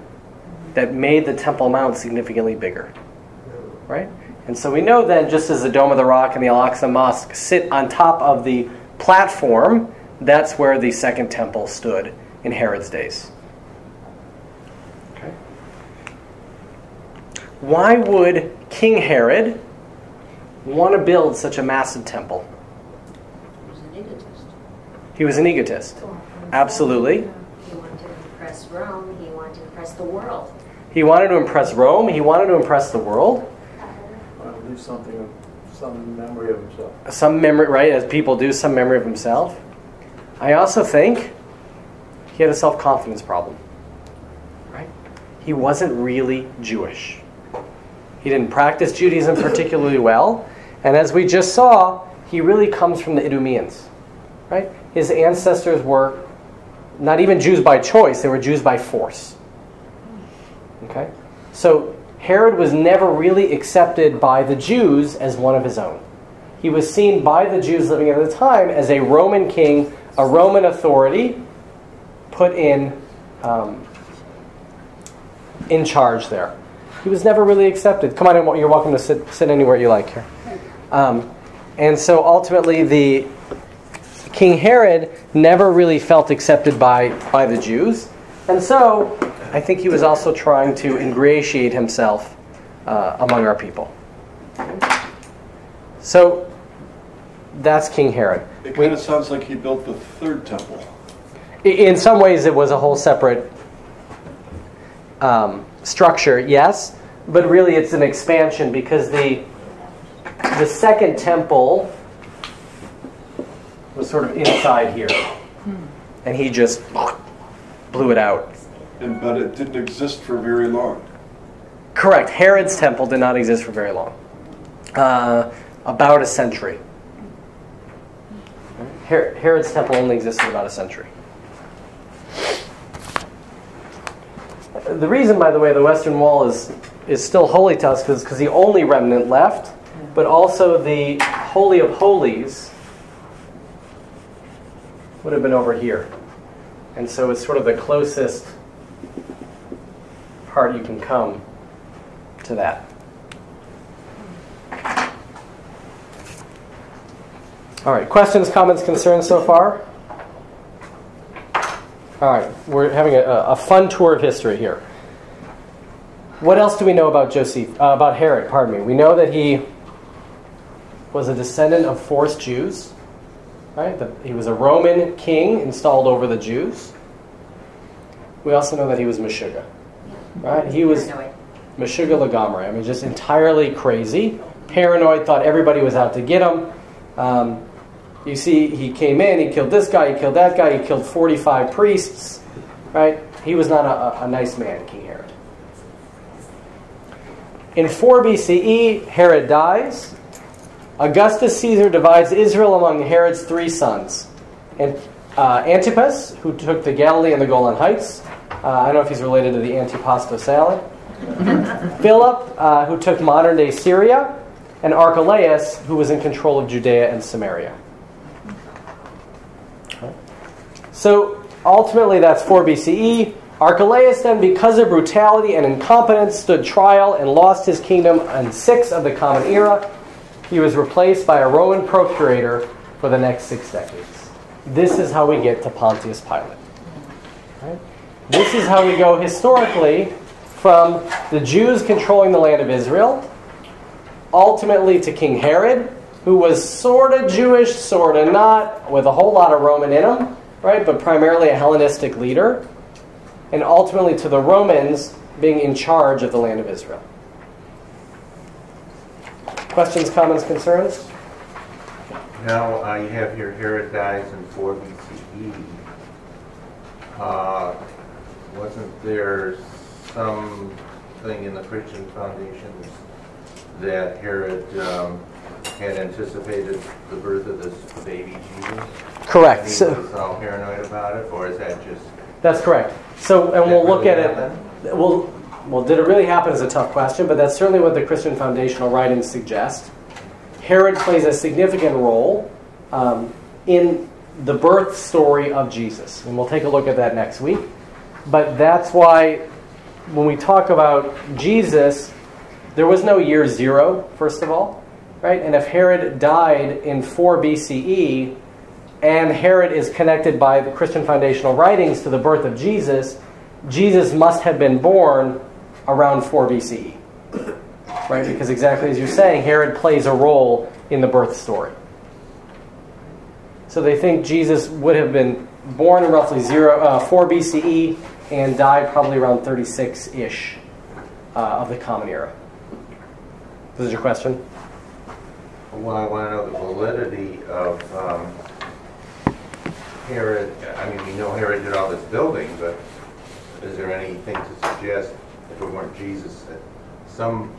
that made the Temple Mount significantly bigger. Right? And so we know then, just as the Dome of the Rock and the Al-Aqsa Mosque sit on top of the platform, that's where the Second Temple stood in Herod's days. Okay. Why would King Herod want to build such a massive temple? He was an egotist. He was an egotist. Absolutely. He wanted to impress Rome. He wanted to impress the world. He wanted to impress Rome. He wanted to impress the world. Leave something of some memory of himself. Some memory, right? As people do, some memory of himself. I also think he had a self-confidence problem. Right? He wasn't really Jewish. He didn't practice Judaism particularly well. And as we just saw, he really comes from the Idumeans. Right? His ancestors were not even Jews by choice, they were Jews by force. Okay? So Herod was never really accepted by the Jews as one of his own. He was seen by the Jews living at the time as a Roman king, a Roman authority put in charge there. He was never really accepted. Come on in, you're welcome to sit anywhere you like here. And so ultimately the King Herod never really felt accepted by the Jews. And so I think he was also trying to ingratiate himself among our people. So that's King Herod. It kind of sounds like he built the third temple. In some ways it was a whole separate structure, yes, but really it's an expansion because the second temple was sort of inside here. And he just blew it out. But it didn't exist for very long. Correct. Herod's temple did not exist for very long. about a century. Herod's temple only existed about a century. The reason, by the way, the Western Wall is still holy to us is because the only remnant left, but also the Holy of Holies would have been over here. And so it's sort of the closest part you can come to that. All right, questions, comments, concerns so far? All right, we're having a fun tour of history here. What else do we know about Herod? Pardon me. We know that he was a descendant of forced Jews. Right? He was a Roman king installed over the Jews. We also know that he was Meshuggah. Right? He was Meshuggah Lagamri. I mean, just entirely crazy, paranoid. Thought everybody was out to get him. You see, he came in, he killed this guy, he killed that guy, he killed 45 priests, right? He was not a nice man, King Herod. In 4 BCE, Herod dies. Augustus Caesar divides Israel among Herod's 3 sons. And Antipas, who took the Galilee and the Golan Heights. I don't know if he's related to the antipasto salad. Philip, who took modern-day Syria. And Archelaus, who was in control of Judea and Samaria. So ultimately that's 4 BCE. Archelaus then, because of brutality and incompetence, stood trial and lost his kingdom in 6 of the Common Era. He was replaced by a Roman procurator for the next 6 decades. This is how we get to Pontius Pilate. Right? This is how we go historically from the Jews controlling the land of Israel, ultimately to King Herod, who was sort of Jewish, sort of not, with a whole lot of Roman in him, right? But primarily a Hellenistic leader, and ultimately to the Romans being in charge of the land of Israel. Questions, comments, concerns? Now, you have here Herod dies in 4 BCE. Wasn't there something in the Christian foundations that Herod had anticipated the birth of this baby Jesus? Correct. And he was all paranoid about it, or is that just... That's correct. So, and we'll look at it. Well, Did it really happen is a tough question, but that's certainly what the Christian foundational writings suggest. Herod plays a significant role in the birth story of Jesus. And we'll take a look at that next week. But that's why when we talk about Jesus, there was no year 0, first of all. Right? And if Herod died in 4 BCE, and Herod is connected by the Christian foundational writings to the birth of Jesus, Jesus must have been born around 4 BCE. Right? Because exactly as you're saying, Herod plays a role in the birth story. So they think Jesus would have been born in roughly 4 BCE and died probably around 36-ish of the Common Era. This is your question? Well, I want to know the validity of Herod. I mean, we know Herod did all this building, but is there anything to suggest, if it weren't Jesus, that some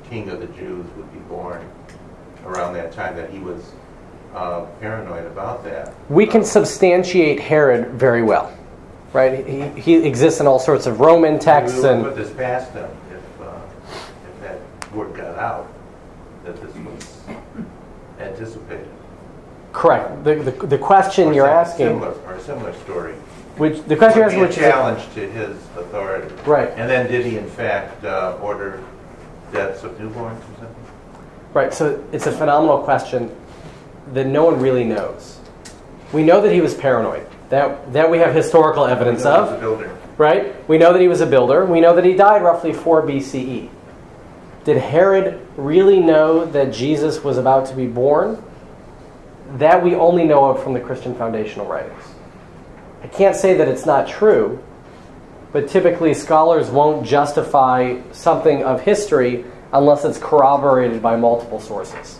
king of the Jews would be born around that time, that he was paranoid about that? We can substantiate Herod very well. Right? He exists in all sorts of Roman texts. We and put this past him if that word got out, that this was anticipated. Correct. The question you're asking... Or a similar story. The question you're asking, which is a challenge to his authority. Right. And then did he in fact order deaths of newborns or something? Right. So it's a phenomenal question that no one really knows. We know that he was paranoid. That we have historical evidence of. He was a builder. Right? We know that he was a builder. We know that he died roughly 4 BCE. Did Herod really know that Jesus was about to be born? That we only know of from the Christian foundational writings. I can't say that it's not true, but typically scholars won't justify something of history unless it's corroborated by multiple sources.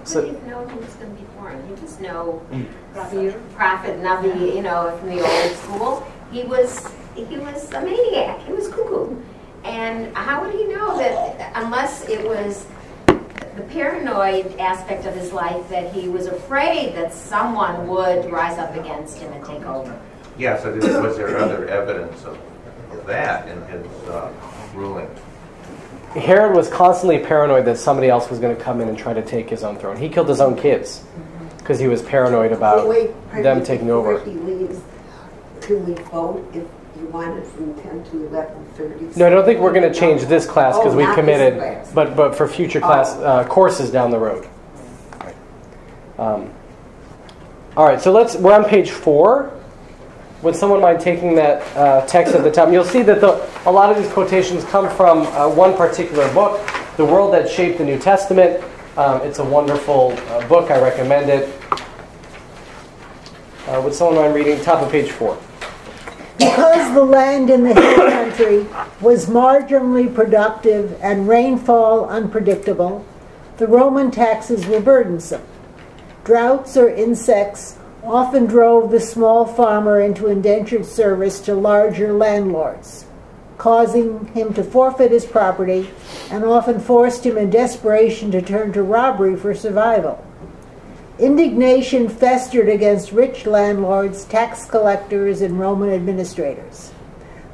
How did he know he was going to be born? He was no prophet, Navi, from the old school. He was a maniac. He was cuckoo. And how would he know that, unless it was the paranoid aspect of his life, that he was afraid that someone would rise up against him and take over? Yeah, so was there other evidence of that in his ruling? Herod was constantly paranoid that somebody else was going to come in and try to take his own throne. He killed his own kids because he was paranoid about them taking over. Before he leaves, can we vote if you want it from 10 to 11:30? No, I don't think we're going to change this class because we not committed, this class. but for future class courses down the road. All right, so we're on page 4. Would someone mind taking that text at the top? You'll see that a lot of these quotations come from one particular book, The World That Shaped the New Testament. It's a wonderful book. I recommend it. Would someone mind reading top of page 4? Because the land in the hill country was marginally productive and rainfall unpredictable, the Roman taxes were burdensome. Droughts or insects often drove the small farmer into indentured service to larger landlords, causing him to forfeit his property and often forced him in desperation to turn to robbery for survival. Indignation festered against rich landlords, tax collectors, and Roman administrators.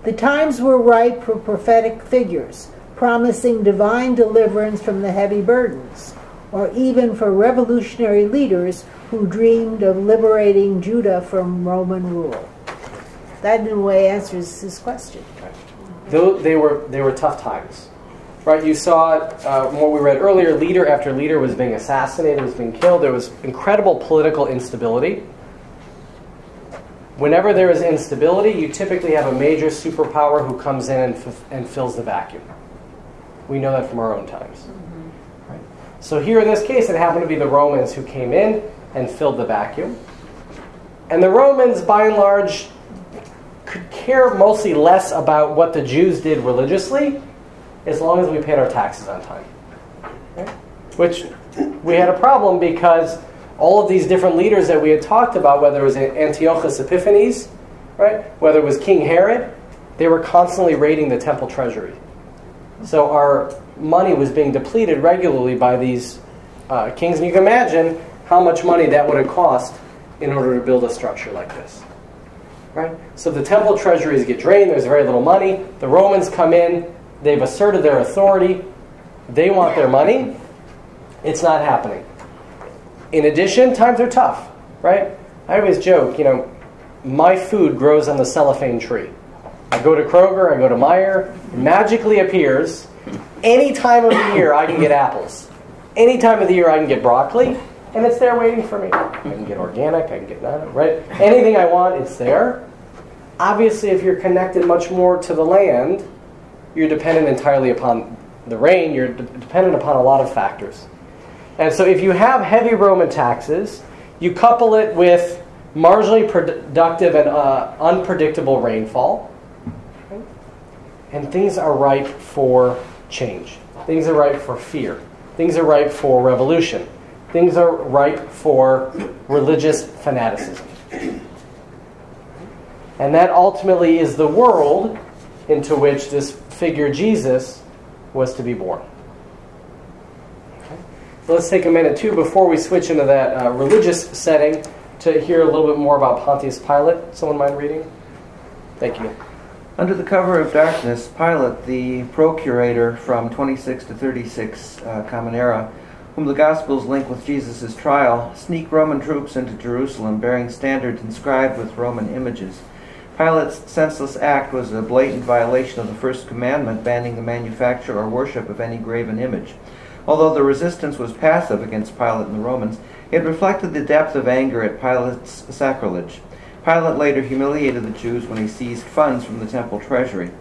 The times were ripe for prophetic figures, promising divine deliverance from the heavy burdens, or even for revolutionary leaders who dreamed of liberating Judah from Roman rule. That, in a way, answers his question. Though they were tough times. Right, you saw it what we read earlier. Leader after leader was being assassinated, was being killed. There was incredible political instability. Whenever there is instability, you typically have a major superpower who comes in and fills the vacuum. We know that from our own times. Mm-hmm. Right? So here in this case, it happened to be the Romans who came in and filled the vacuum. And the Romans, by and large, could care mostly less about what the Jews did religiously, as long as we paid our taxes on time. Okay? Which we had a problem because all of these different leaders that we had talked about, whether it was Antiochus Epiphanes, right, whether it was King Herod, they were constantly raiding the temple treasury. So our money was being depleted regularly by these kings. And you can imagine how much money that would have cost in order to build a structure like this. Right? So the temple treasuries get drained, there's very little money. The Romans come in, they've asserted their authority. They want their money. It's not happening. In addition, times are tough, right? I always joke, my food grows on the cellophane tree. I go to Kroger, I go to Meijer, it magically appears. Any time of the year, I can get apples. Any time of the year, I can get broccoli, and it's there waiting for me. I can get organic, I can get that, right? Anything I want, it's there. Obviously, if you're connected much more to the land, you're dependent entirely upon the rain. You're dependent upon a lot of factors. And so if you have heavy Roman taxes, you couple it with marginally productive and unpredictable rainfall, okay? And things are ripe for change. Things are ripe for fear. Things are ripe for revolution. Things are ripe for religious fanaticism. And that ultimately is the world into which this figure Jesus was to be born. Okay. So let's take a minute too before we switch into that religious setting to hear a little bit more about Pontius Pilate. Someone mind reading? Thank you. Under the cover of darkness, Pilate, the procurator from 26 to 36 Common Era, whom the Gospels link with Jesus' trial, sneaked Roman troops into Jerusalem bearing standards inscribed with Roman images. Pilate's senseless act was a blatant violation of the first commandment banning the manufacture or worship of any graven image. Although the resistance was passive against Pilate and the Romans, it reflected the depth of anger at Pilate's sacrilege. Pilate later humiliated the Jews when he seized funds from the temple treasury.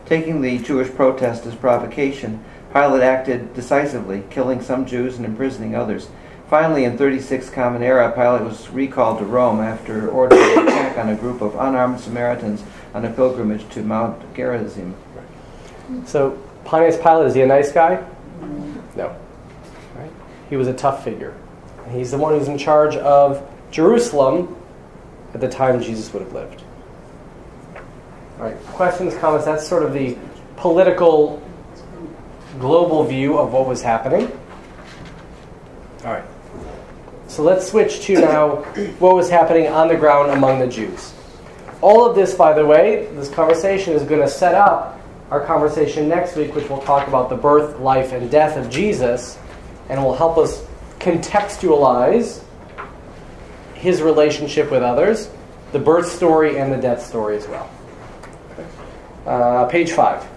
Taking the Jewish protest as provocation, Pilate acted decisively, killing some Jews and imprisoning others. Finally, in 36 Common Era, Pilate was recalled to Rome after ordering an attack on a group of unarmed Samaritans on a pilgrimage to Mount Gerizim. So, Pontius Pilate, is he a nice guy? No. Right? He was a tough figure. He's the one who's in charge of Jerusalem at the time Jesus would have lived. All right, questions, comments? That's sort of the political global view of what was happening. All right. So let's switch to now what was happening on the ground among the Jews. All of this, by the way, this conversation is going to set up our conversation next week, which will talk about the birth, life, and death of Jesus, and will help us contextualize his relationship with others, the birth story and the death story as well. Page 5.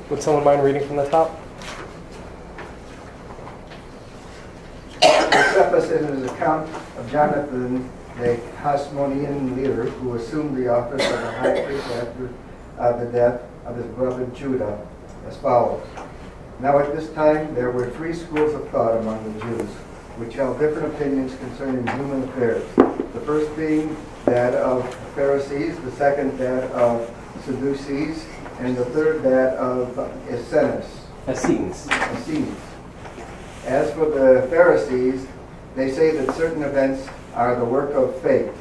Would someone mind reading from the top? Josephus, in his account of Jonathan, the Hasmonean leader, who assumed the office of the high priest after the death of his brother Judah, as follows. Now at this time there were 3 schools of thought among the Jews, which held different opinions concerning human affairs. The first being that of Pharisees, the second that of Sadducees, and the third that of Essenes. As for the Pharisees, they say that certain events are the work of fate,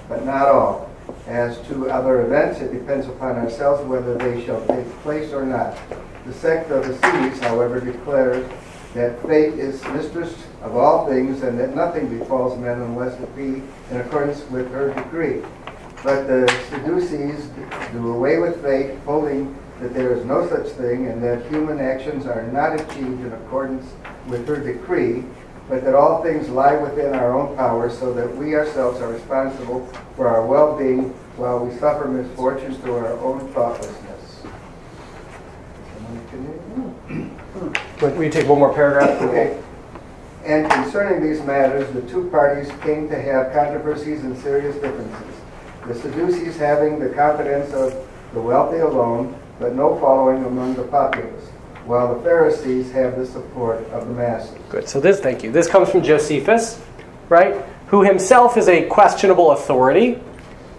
but not all. As to other events, it depends upon ourselves whether they shall take place or not. The sect of Essenes, however, declares that fate is mistress of all things, and that nothing befalls men unless it be in accordance with her decree. But the Sadducees do away with fate, holding that there is no such thing, and that human actions are not achieved in accordance with her decree, but that all things lie within our own power, so that we ourselves are responsible for our well-being while we suffer misfortunes through our own thoughtlessness. Will you take one more paragraph? Okay. And concerning these matters, the 2 parties came to have controversies and serious differences. The Sadducees having the confidence of the wealthy alone, but no following among the populace, while the Pharisees have the support of the masses. Good. So thank you. This comes from Josephus, right? Who himself is a questionable authority.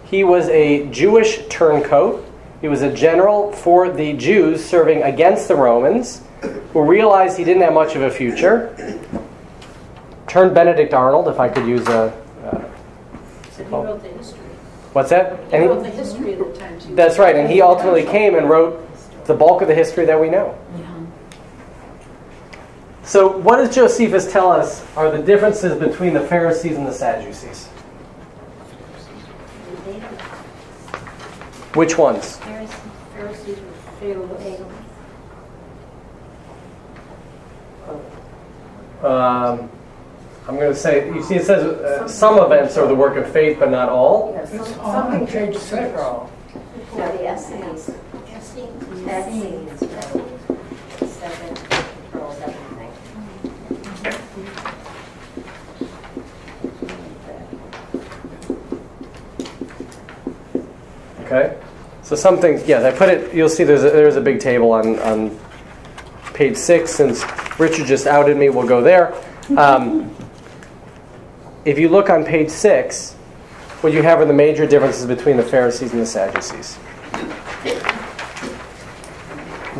He was a Jewish turncoat. He was a general for the Jews serving against the Romans, who realized he didn't have much of a future. Turned Benedict Arnold, if I could use a... He wrote the history. What's that? He wrote the history of the time too. That's right, and he ultimately came and wrote the bulk of the history that we know. Yeah. So what does Josephus tell us are the differences between the Pharisees and the Sadducees? Which ones? Pharisees were fatalists. I'm going to say, you see it says some events are the work of faith, but not all. Yeah, something page 6. No, the Essenes. Essenes, right. 7 controls everything. Okay. So some things, yes, I put it, you'll see there's a big table on page 6. Since Richard just outed me, we'll go there. If you look on page 6, what you have are the major differences between the Pharisees and the Sadducees.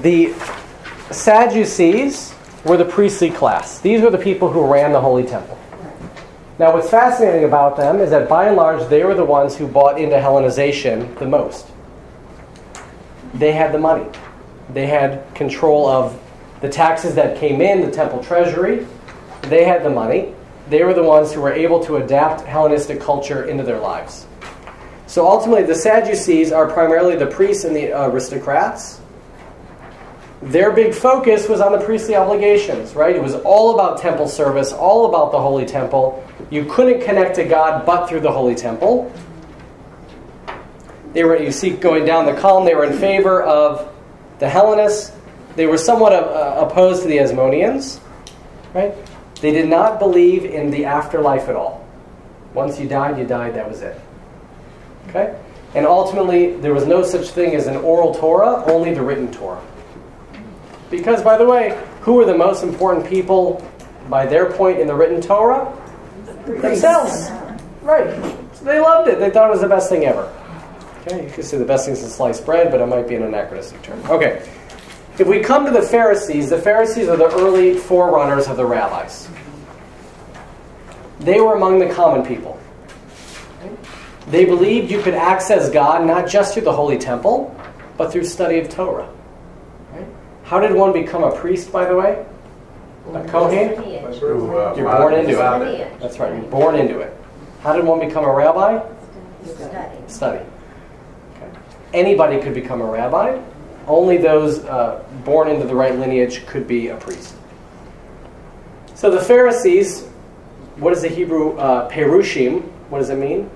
The Sadducees were the priestly class. These were the people who ran the Holy Temple. Now what's fascinating about them is that by and large they were the ones who bought into Hellenization the most. They had the money. They had control of the taxes that came in, the temple treasury. They had the money. They were the ones who were able to adapt Hellenistic culture into their lives. So ultimately, the Sadducees are primarily the priests and the aristocrats. Their big focus was on the priestly obligations, right? It was all about temple service, all about the Holy Temple. You couldn't connect to God but through the Holy Temple. They were, you see going down the column, they were in favor of the Hellenists. They were somewhat opposed to the Asmoneans, right? They did not believe in the afterlife at all. Once you died, that was it. Okay? And ultimately, there was no such thing as an oral Torah, only the written Torah. Because, by the way, who were the most important people by their point in the written Torah? Themselves. Right. So they loved it. They thought it was the best thing ever. Okay? You could say the best thing is sliced bread, but it might be an anachronistic term. Okay. If we come to the Pharisees are the early forerunners of the rabbis. They were among the common people. They believed you could access God not just through the Holy Temple, but through study of Torah. How did one become a priest, by the way? A Kohen? You're born into it. That's right, you're born into it. How did one become a rabbi? Study. Okay. Anybody could become a rabbi. Only those born into the right lineage could be a priest. So the Pharisees, what is the Hebrew perushim? What does it mean?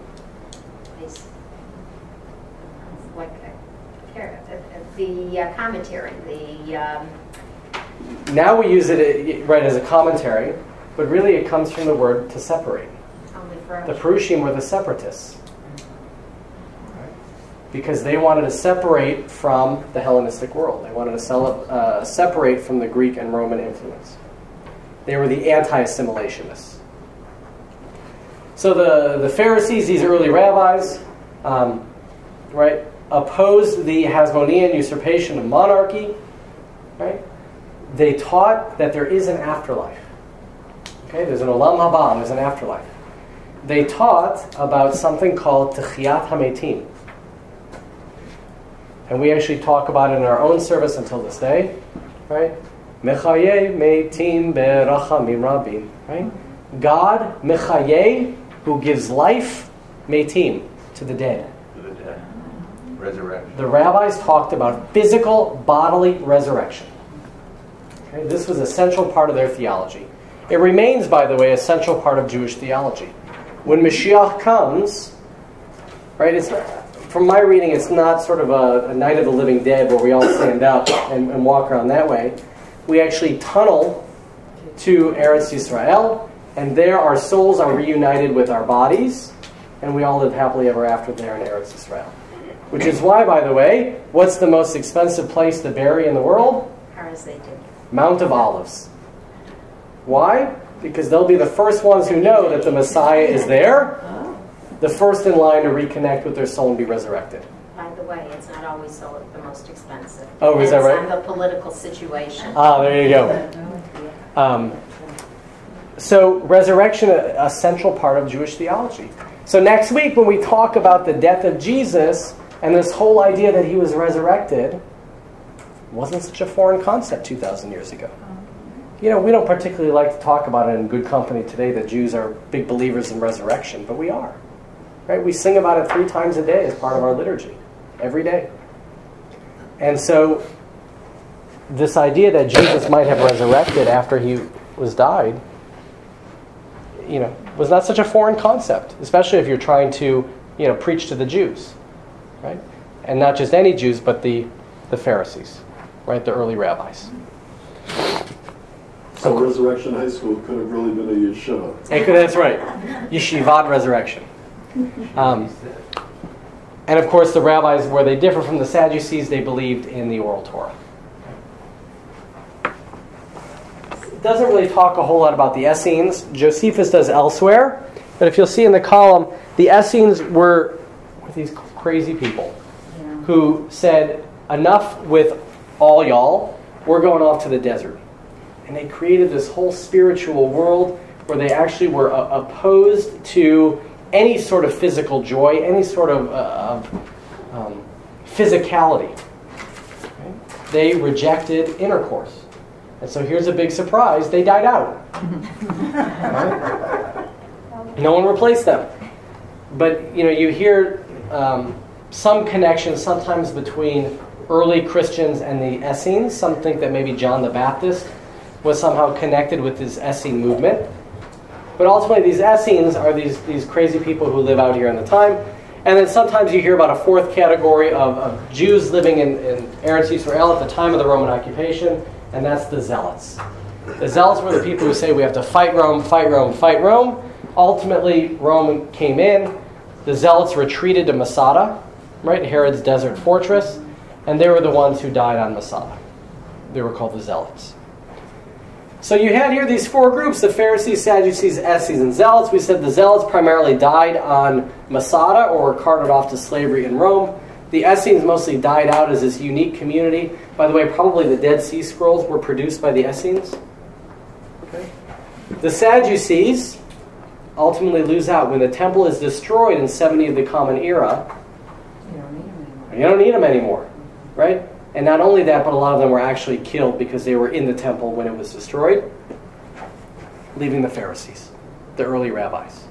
The commentary, Now we use it right as a commentary, but really it comes from the word to separate. The Perushim were the separatists. Because they wanted to separate from the Hellenistic world. They wanted to separate from the Greek and Roman influence. They were the anti-assimilationists. So the Pharisees, these early rabbis, right, opposed the Hasmonean usurpation of monarchy. Right? They taught that there is an afterlife. Okay, there's an olam haba, there's an afterlife. They taught about something called techiyat hametim. And we actually talk about it in our own service until this day, right? Mechaye meitim berachamim rabim, right? God, mechaye, who gives life, meitim, to the dead. To the dead. Resurrection. The rabbis talked about physical, bodily resurrection. Okay? This was a central part of their theology. It remains, by the way, a central part of Jewish theology. When Mashiach comes, right, it's not, from my reading, it's not sort of a night of the living dead where we all stand up and walk around that way. We actually tunnel to Eretz Yisrael, and there our souls are reunited with our bodies, and we all live happily ever after there in Eretz Yisrael. Which is why, by the way, what's the most expensive place to bury in the world? Mount of Olives. Why? Because they'll be the first ones who know that the Messiah is there, the first in line to reconnect with their soul and be resurrected. By the way, it's not always the most expensive. Oh, is that right? It's on the political situation. Ah, there you go. So resurrection, a central part of Jewish theology. So next week when we talk about the death of Jesus and this whole idea that he was resurrected, wasn't such a foreign concept 2,000 years ago. You know, we don't particularly like to talk about it in good company today that Jews are big believers in resurrection, but we are. Right? We sing about it 3 times a day as part of our liturgy, every day. And so this idea that Jesus might have resurrected after he was died, you know, was not such a foreign concept, especially if you're trying to, you know, preach to the Jews, right? And not just any Jews, but the Pharisees, right? The early rabbis. So Resurrection High School could have really been a yeshiva. That's right. Yeshivat Resurrection. And of course the rabbis, where they differ from the Sadducees, they believed in the oral Torah. It doesn't really talk a whole lot about the Essenes. Josephus does elsewhere. But if you'll see in the column, the Essenes were these crazy people who said, enough with all y'all, we're going off to the desert. And they created this whole spiritual world where they actually were opposed to any sort of physical joy, any sort of physicality. Okay? They rejected intercourse. And so here's a big surprise, they died out. Right? No one replaced them. But you know, you hear some connection sometimes between early Christians and the Essenes. Some think that maybe John the Baptist was somehow connected with this Essene movement. But ultimately these Essenes are these crazy people who live out here in the time. And then sometimes you hear about a fourth category of Jews living in Eretz Yisrael at the time of the Roman occupation, and that's the Zealots. The Zealots were the people who say we have to fight Rome, fight Rome, fight Rome. Ultimately, Rome came in. The Zealots retreated to Masada, right, Herod's desert fortress, and they were the ones who died on Masada. They were called the Zealots. So you had here these 4 groups, the Pharisees, Sadducees, Essenes, and Zealots. We said the Zealots primarily died on Masada or were carted off to slavery in Rome. The Essenes mostly died out as this unique community. By the way, probably the Dead Sea Scrolls were produced by the Essenes. Okay. The Sadducees ultimately lose out. When the temple is destroyed in 70 of the Common Era, you don't need them anymore, right? And not only that, but a lot of them were actually killed because they were in the temple when it was destroyed, leaving the Pharisees, the early rabbis.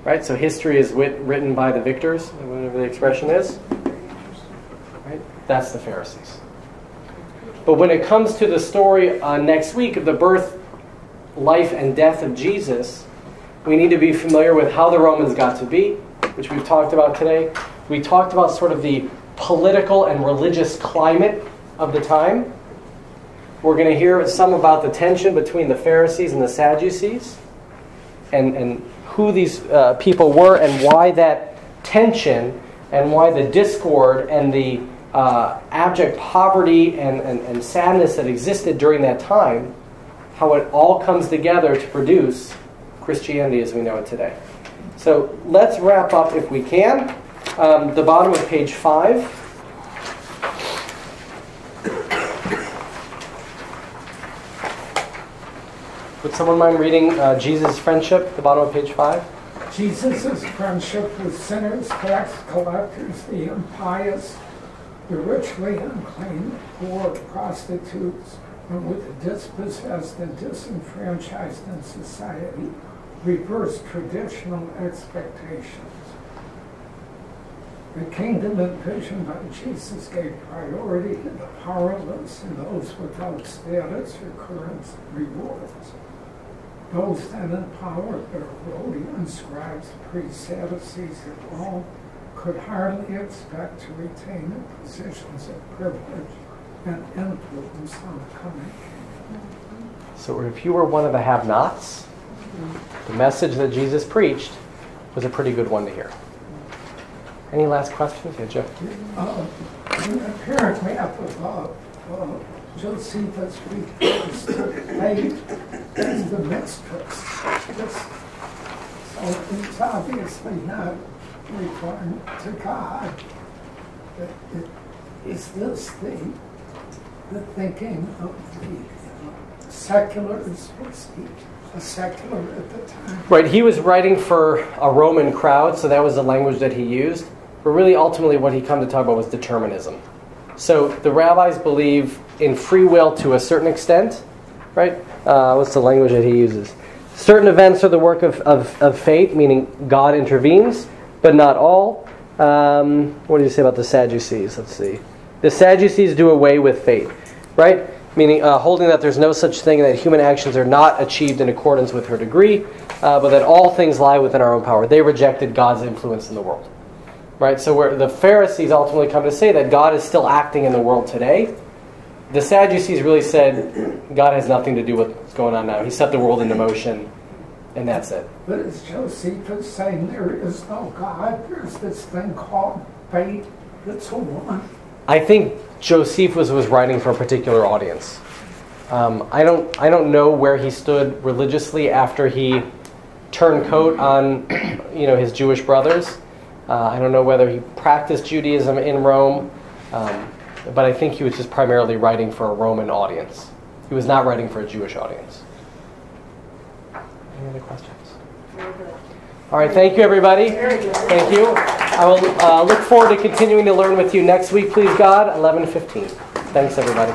Right? So history is written by the victors, whatever the expression is. Right? That's the Pharisees. But when it comes to the story next week of the birth, life, and death of Jesus, we need to be familiar with how the Romans got to be, which we've talked about today. We talked about sort of the political and religious climate of the time. We're going to hear some about the tension between the Pharisees and the Sadducees, and who these people were, and why that tension, and why the discord and the abject poverty and sadness that existed during that time, how it all comes together to produce Christianity as we know it today. So let's wrap up if we can. The bottom of page 5. Would someone mind reading Jesus' friendship, the bottom of page 5? Jesus' friendship with sinners, tax collectors, the impious, the richly unclean, poor, prostitutes, and with the dispossessed and disenfranchised in society, reverse traditional expectations. The kingdom envisioned by Jesus gave priority to the powerless and those without status or current rewards. Those then in power, the Herodians, scribes, priests, Sadducees, and all, could hardly expect to retain their positions of privilege and influence on the coming kingdom. So if you were one of the have-nots, the message that Jesus preached was a pretty good one to hear. Any last questions? Yeah, Jeff? In the paragraph of Josephus refers to faith as the mistress. So it's obviously not referring to God. Is this the thinking of the seculars? Was he a secular at the time? Right, he was writing for a Roman crowd, so that was the language that he used. But really, ultimately, what he come to talk about was determinism. So the rabbis believe in free will to a certain extent, right? What's the language that he uses? Certain events are the work of fate, meaning God intervenes, but not all. What do you say about the Sadducees? Let's see. The Sadducees do away with fate, right? Meaning holding that there's no such thing, that human actions are not achieved in accordance with her degree, but that all things lie within our own power. They rejected God's influence in the world. Right, so where the Pharisees ultimately come to say that God is still acting in the world today, the Sadducees really said God has nothing to do with what's going on now. He set the world into motion, and that's it. But is Josephus saying there is no God? There's this thing called fate that's a woman. I think Josephus was writing for a particular audience. I don't know where he stood religiously after he turned coat on his Jewish brothers. I don't know whether he practiced Judaism in Rome, but I think he was just primarily writing for a Roman audience. He was not writing for a Jewish audience. Any other questions? Very good. All right, thank you, everybody. Thank you. I will look forward to continuing to learn with you next week, please God, 11:15. Thanks, everybody.